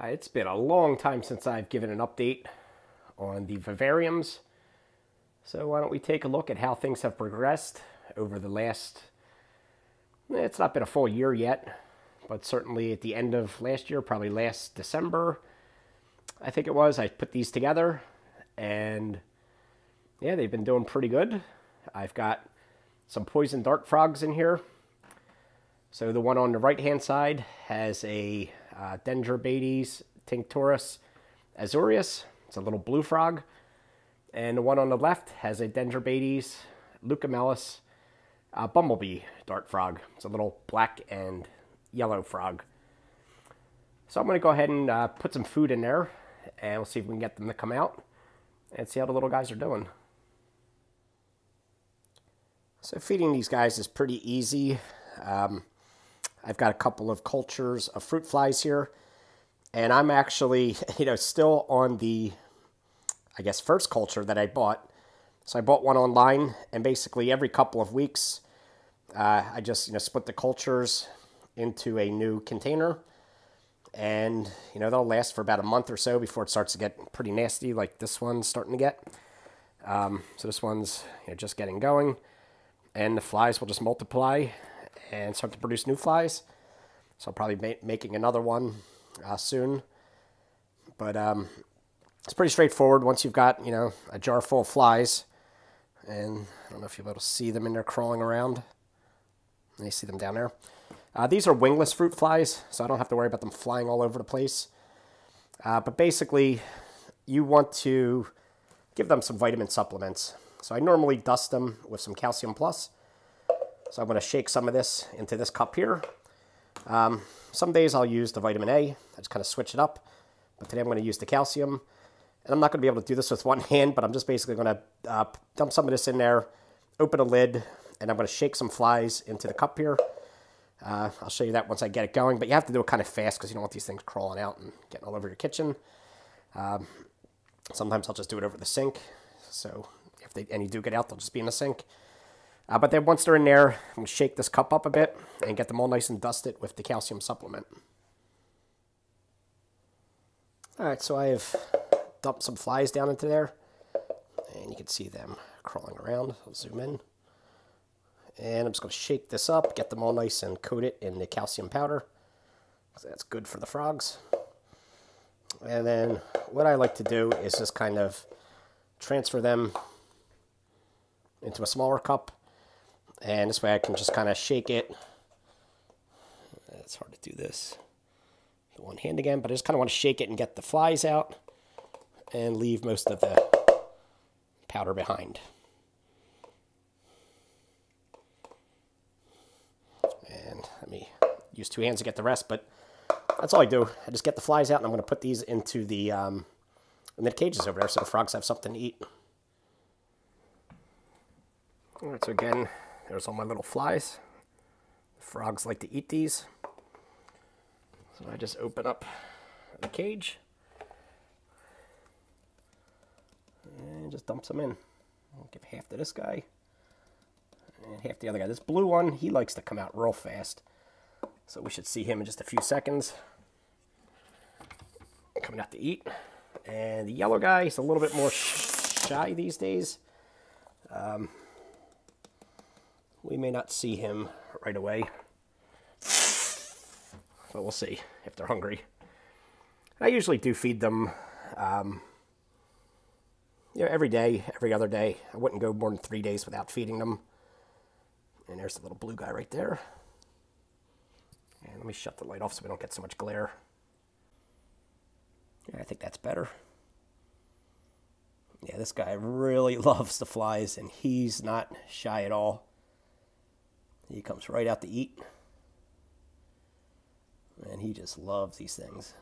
It's been a long time since I've given an update on the vivariums. So why don't we take a look at how things have progressed over the last, it's not been a full year yet, but certainly at the end of last year, probably last December, I think it was, I put these together and yeah, they've been doing pretty good. I've got some poison dart frogs in here. So the one on the right hand side has a Dendrobates tinctorius azureus. It's a little blue frog. And the one on the left has a Dendrobates leucomelis bumblebee dart frog. It's a little black and yellow frog. So I'm going to go ahead and put some food in there, and we'll see if we can get them to come out and see how the little guys are doing. So feeding these guys is pretty easy. I've got a couple of cultures of fruit flies here, and I'm actually, still on the, I guess, first culture that I bought. So I bought one online, and basically every couple of weeks, I just, split the cultures into a new container, and, they'll last for about a month or so before it starts to get pretty nasty, like this one's starting to get. So this one's just getting going, and the flies will just multiply and start to produce new flies. So I'll probably be making another one soon. But it's pretty straightforward once you've got, a jar full of flies. And I don't know if you'll be able to see them in there crawling around. You see them down there. These are wingless fruit flies, so I don't have to worry about them flying all over the place. But basically, you want to give them some vitamin supplements. So I normally dust them with some calcium plus. So I'm going to shake some of this into this cup here. Some days I'll use the vitamin A. I just kind of switch it up. But today I'm going to use the calcium. And I'm not going to be able to do this with one hand, but I'm just basically going to dump some of this in there, open a lid, and I'm going to shake some flies into the cup here. I'll show you that once I get it going. But you have to do it kind of fast because you don't want these things crawling out and getting all over your kitchen. Sometimes I'll just do it over the sink. So if any do get out, they'll just be in the sink. But then once they're in there, I'm going to shake this cup up a bit and get them all nice and dusted with the calcium supplement. All right, so I have dumped some flies down into there, and you can see them crawling around. I'll zoom in. And I'm just going to shake this up, get them all nice and coat it in the calcium powder. So that's good for the frogs. And then what I like to do is just kind of transfer them into a smaller cup. And this way I can just kind of shake it. It's hard to do this with one hand again, but I just kind of want to shake it and get the flies out and leave most of the powder behind. And let me use two hands to get the rest, but that's all I do. I just get the flies out, and I'm going to put these into the cages over there so the frogs have something to eat. All right, so again, there's all my little flies. The frogs like to eat these. So I just open up the cage and just dump some in. I'll give half to this guy and half to the other guy. This blue one, he likes to come out real fast. So we should see him in just a few seconds. Coming out to eat. And the yellow guy, he's a little bit more shy these days. We may not see him right away, but we'll see if they're hungry. I usually do feed them, every day, every other day. I wouldn't go more than 3 days without feeding them. And there's the little blue guy right there. And let me shut the light off so we don't get so much glare. Yeah, I think that's better. Yeah, this guy really loves the flies, and he's not shy at all. He comes right out to eat. And he just loves these things.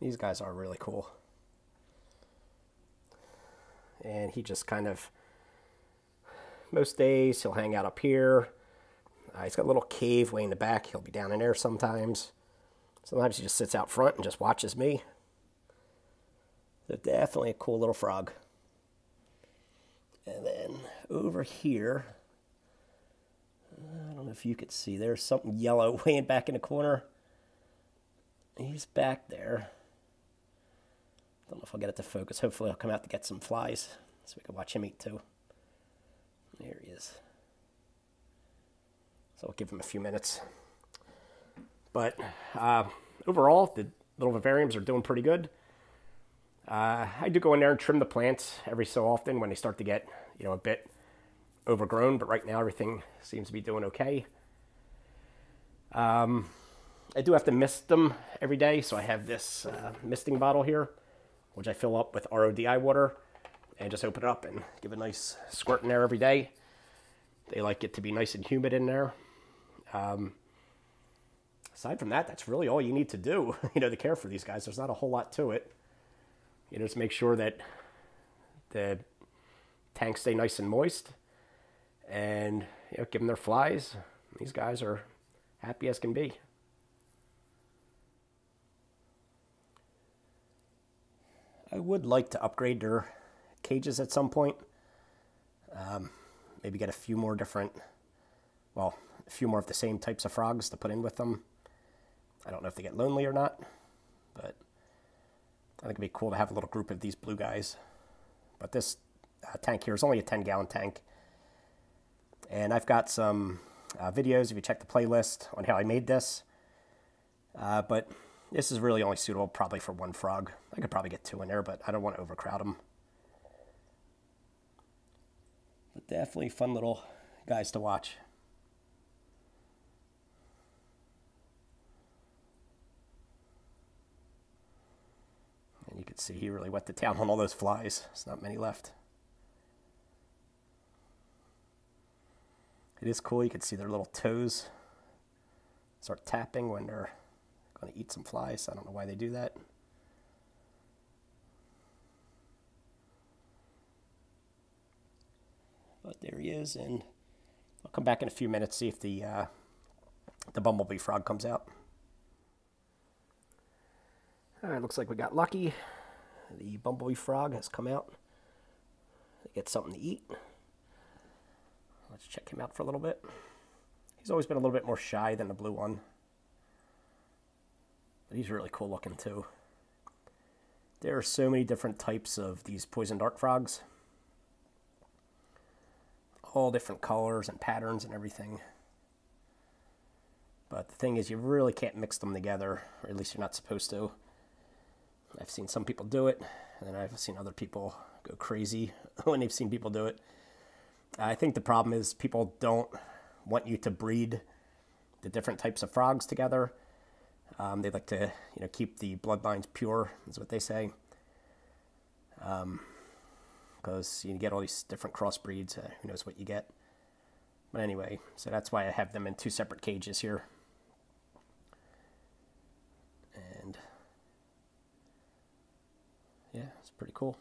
These guys are really cool. And he just kind of, most days he'll hang out up here. He's got a little cave way in the back. He'll be down in there sometimes. Sometimes he just sits out front and just watches me. So definitely a cool little frog. And then over here, I don't know if you could see, there's something yellow way back in the corner. He's back there. Don't know if I'll get it to focus. Hopefully I'll come out to get some flies so we can watch him eat too. There he is. So I'll give him a few minutes. But overall, the little vivariums are doing pretty good. I do go in there and trim the plants every so often when they start to get, a bit overgrown. But right now, everything seems to be doing okay. I do have to mist them every day, so I have this misting bottle here, which I fill up with RODI water and just open it up and give a nice squirt in there every day. They like it to be nice and humid in there. Aside from that, that's really all you need to do, to care for these guys. There's not a whole lot to it. Just make sure that the tanks stay nice and moist and, give them their flies. These guys are happy as can be. I would like to upgrade their cages at some point. Maybe get a few more of the same types of frogs to put in with them. I don't know if they get lonely or not, but I think it'd be cool to have a little group of these blue guys. But this tank here is only a 10-gallon tank. And I've got some videos, if you check the playlist, on how I made this. But this is really only suitable probably for one frog. I could probably get two in there, but I don't want to overcrowd them. But definitely fun little guys to watch. And you can see he really wet the town on all those flies. There's not many left. It is cool. You can see their little toes start tapping when they're going to eat some flies. I don't know why they do that. But there he is, and I'll come back in a few minutes, see if the bumblebee frog comes out. All right, looks like we got lucky. The bumblebee frog has come out. Get something to eat. Let's check him out for a little bit. He's always been a little bit more shy than the blue one. But he's really cool looking too. There are so many different types of these poison dart frogs. All different colors and patterns and everything. But the thing is, you really can't mix them together, or at least you're not supposed to. I've seen some people do it, and then I've seen other people go crazy when they've seen people do it. I think the problem is people don't want you to breed the different types of frogs together. They like to, keep the bloodlines pure, is what they say. Because you get all these different crossbreeds, who knows what you get. But anyway, so that's why I have them in two separate cages here. And yeah, it's pretty cool.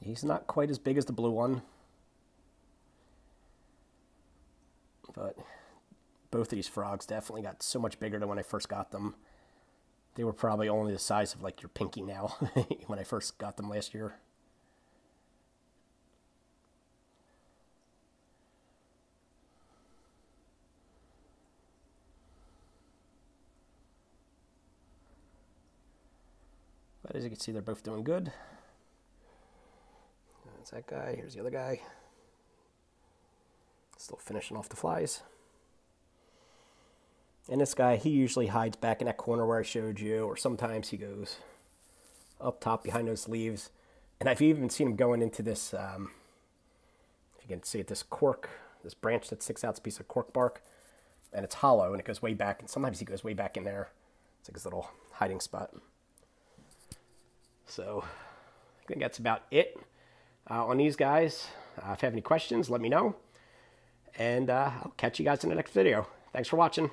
He's not quite as big as the blue one, but both of these frogs definitely got so much bigger than when I first got them. They were probably only the size of like your pinky now when I first got them last year. But as you can see, they're both doing good. That's that guy. Here's the other guy. Still finishing off the flies. And this guy, he usually hides back in that corner where I showed you, or sometimes he goes up top behind those leaves. And I've even seen him going into this, if you can see it, this cork, this branch that sticks out, this piece of cork bark, and it's hollow, and it goes way back, and sometimes he goes way back in there. It's like his little hiding spot. So I think that's about it on these guys. If you have any questions, let me know. And I'll catch you guys in the next video. Thanks for watching.